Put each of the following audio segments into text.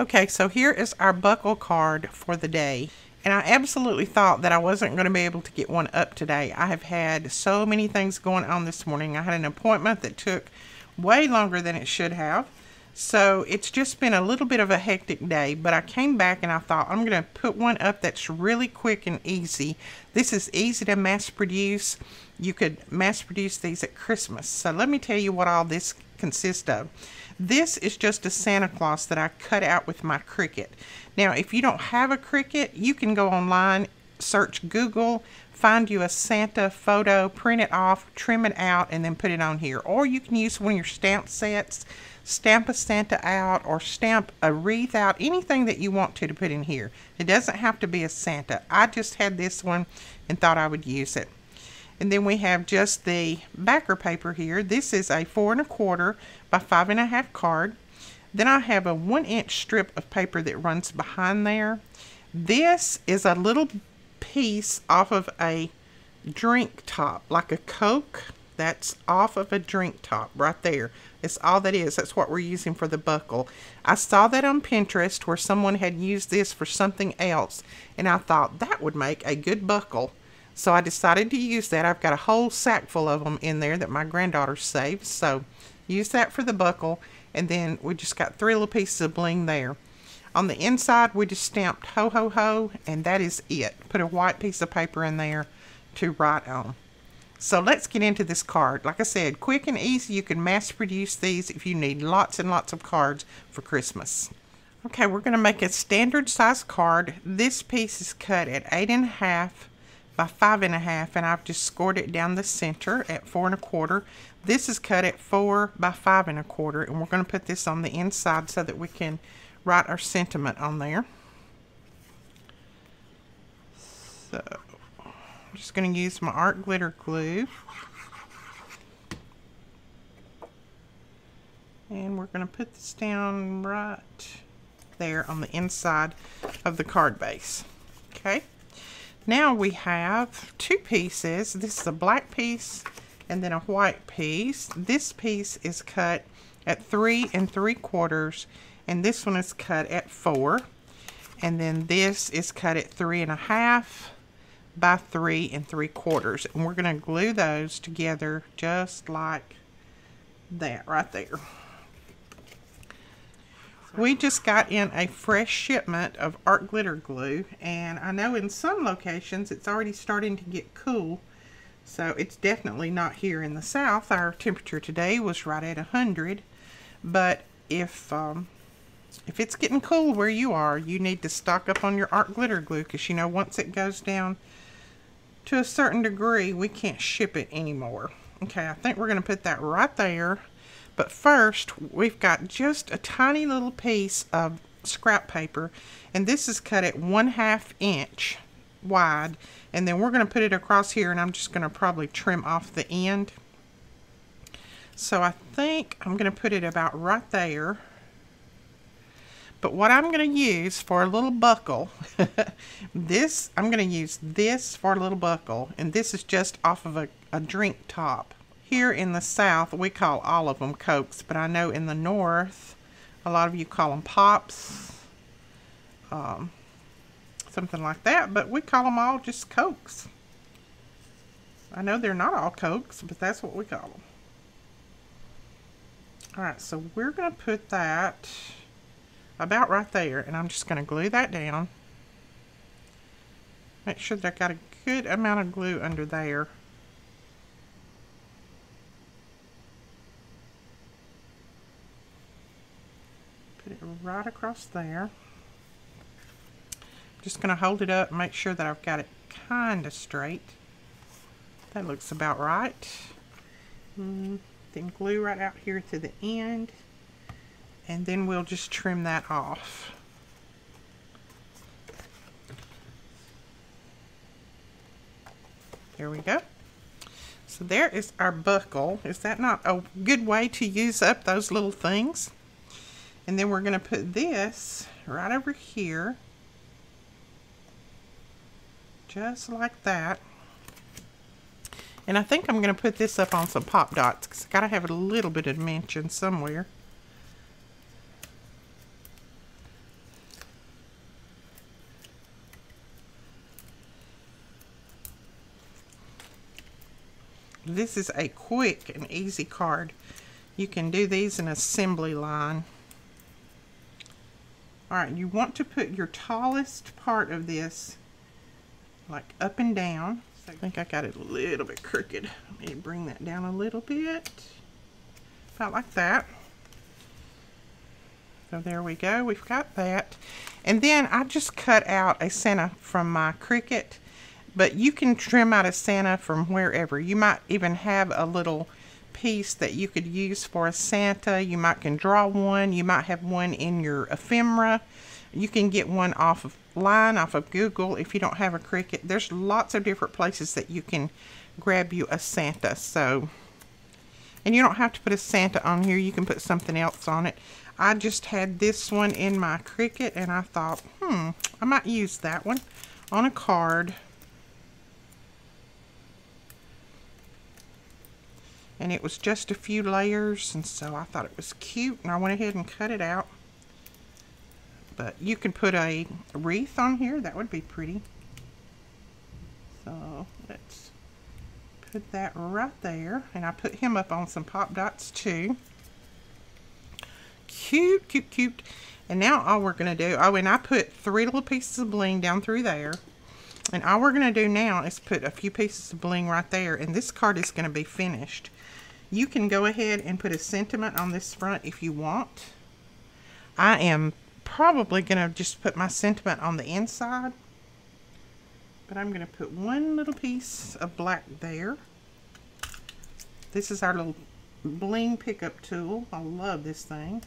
Okay, so here is our buckle card for the day. And I absolutely thought that I wasn't going to be able to get one up today. I have had so many things going on this morning. I had an appointment that took way longer than it should have. So it's just been a little bit of a hectic day, but I came back and I thought I'm going to put one up that's really quick and easy. This is easy to mass produce. You could mass produce these at Christmas. So let me tell you what all this consists of. This is just a Santa Claus that I cut out with my Cricut. Now, if you don't have a Cricut, you can go online, search Google, find you a Santa photo, print it off, trim it out, and then put it on here. Or you can use one of your stamp sets, stamp a Santa out, or stamp a wreath out, anything that you want to put in here. It doesn't have to be a Santa. I just had this one and thought I would use it. And then we have just the backer paper here. This is a 4 1/4 by 5 1/2 card. Then I have a 1-inch strip of paper that runs behind there. This is a little piece off of a drink top, like a Coke. That's off of a drink top right there. It's all that is. That's what we're using for the buckle. I saw that on Pinterest where someone had used this for something else, and I thought that would make a good buckle. So I decided to use that. I've got a whole sack full of them in there that my granddaughter saved. So use that for the buckle. And then we just got 3 little pieces of bling there. On the inside, we just stamped ho, ho, ho. And that is it. Put a white piece of paper in there to write on. So let's get into this card. Like I said, quick and easy. You can mass produce these if you need lots and lots of cards for Christmas. Okay, we're going to make a standard size card. This piece is cut at 8 1/2 by 5 1/2, and I've just scored it down the center at 4 1/4. This is cut at 4 by 5 1/4, and we're going to put this on the inside so that we can write our sentiment on there. So I'm just going to use my art glitter glue, and we're going to put this down right there on the inside of the card base. Okay. Now we have 2 pieces. This is a black piece and then a white piece. This piece is cut at 3 3/4, and this one is cut at 4. And then this is cut at 3 1/2 by 3 3/4. And we're going to glue those together just like that right there. We just got in a fresh shipment of art glitter glue, and I know in some locations it's already starting to get cool, so it's definitely not here in the south. Our temperature today was right at 100, but if it's getting cool where you are, you need to stock up on your art glitter glue, because you know once it goes down to a certain degree, we can't ship it anymore. Okay, I think we're going to put that right there. But first, we've got just a tiny little piece of scrap paper, and this is cut at 1/2 inch wide, and then we're going to put it across here, and I'm just going to probably trim off the end. So I think I'm going to put it about right there. But what I'm going to use for a little buckle, I'm going to use this for a little buckle, and this is just off of a drink top. Here in the south, we call all of them Cokes, but I know in the north, a lot of you call them Pops, something like that, but we call them all just Cokes. I know they're not all Cokes, but that's what we call them. Alright, so we're going to put that about right there, and I'm just going to glue that down. Make sure that I've got a good amount of glue under there. Put it right across there. Just going to hold it up and make sure that I've got it kind of straight. That looks about right. Then glue right out here to the end, and then we'll just trim that off. There we go. So there is our buckle. Is that not a good way to use up those little things? And then we're going to put this right over here, just like that. And I think I'm going to put this up on some pop dots, because I got to have a little bit of dimension somewhere. This is a quick and easy card. You can do these in assembly line. Alright, you want to put your tallest part of this like up and down. So I think I got it a little bit crooked. Let me bring that down a little bit. About like that. So there we go, we've got that. And then I just cut out a Santa from my Cricut, but you can trim out a Santa from wherever. You might even have a little piece that you could use for a Santa. You might can draw one. You might have one in your ephemera. You can get one off of Google if you don't have a Cricut. There's lots of different places that you can grab you a Santa. So, and you don't have to put a Santa on here. You can put something else on it. I just had this one in my Cricut and I thought, I might use that one on a card. And it was just a few layers, and so I thought it was cute, and I went ahead and cut it out. But you can put a wreath on here. That would be pretty. So let's put that right there. And I put him up on some pop dots too. Cute, cute, cute. And now all we're going to do, oh, and I put 3 little pieces of bling down through there. And all we're going to do now is put a few pieces of bling right there, and this card is going to be finished. You can go ahead and put a sentiment on this front if you want. I am probably going to just put my sentiment on the inside, but I'm going to put one little piece of black there. This is our little bling pickup tool. I love this thing.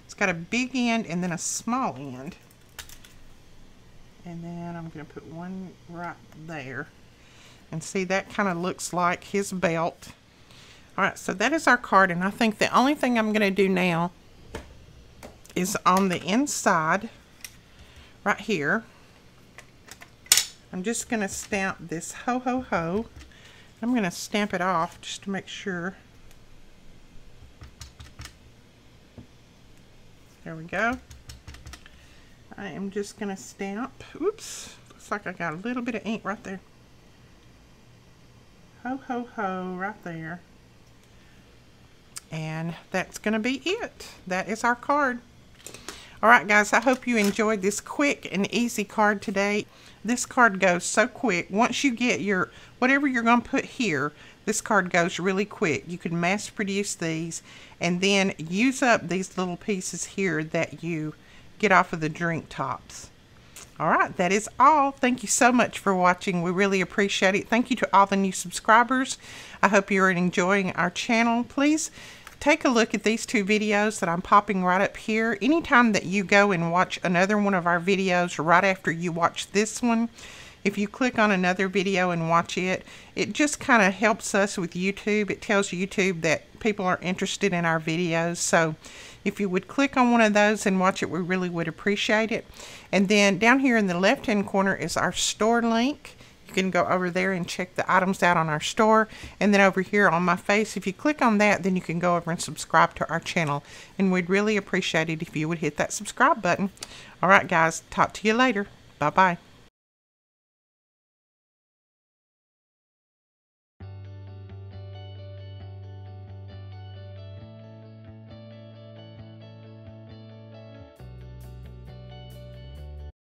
It's got a big end and then a small end. And then I'm going to put one right there. And see, that kind of looks like his belt. Alright, so that is our card, and I think the only thing I'm going to do now is on the inside, right here, I'm just going to stamp this ho ho ho. I'm going to stamp it off just to make sure. There we go. I am just going to stamp. Oops, looks like I got a little bit of ink right there. Ho ho ho right there. And that's going to be it. That is our card. Alright guys, I hope you enjoyed this quick and easy card today. This card goes so quick. Once you get your, whatever you're going to put here, this card goes really quick. You can mass produce these and then use up these little pieces here that you get off of the drink tops. Alright, that is all. Thank you so much for watching. We really appreciate it. Thank you to all the new subscribers. I hope you're enjoying our channel. Please take a look at these 2 videos that I'm popping right up here. Anytime that you go and watch another one of our videos right after you watch this one, if you click on another video and watch it, it just kind of helps us with YouTube. It tells YouTube that people are interested in our videos. So if you would click on one of those and watch it, we really would appreciate it. And then down here in the left-hand corner is our store link. You can go over there and check the items out on our store. And then over here on my face, if you click on that, then you can go over and subscribe to our channel. And we'd really appreciate it if you would hit that subscribe button. Alright guys, talk to you later. Bye-bye.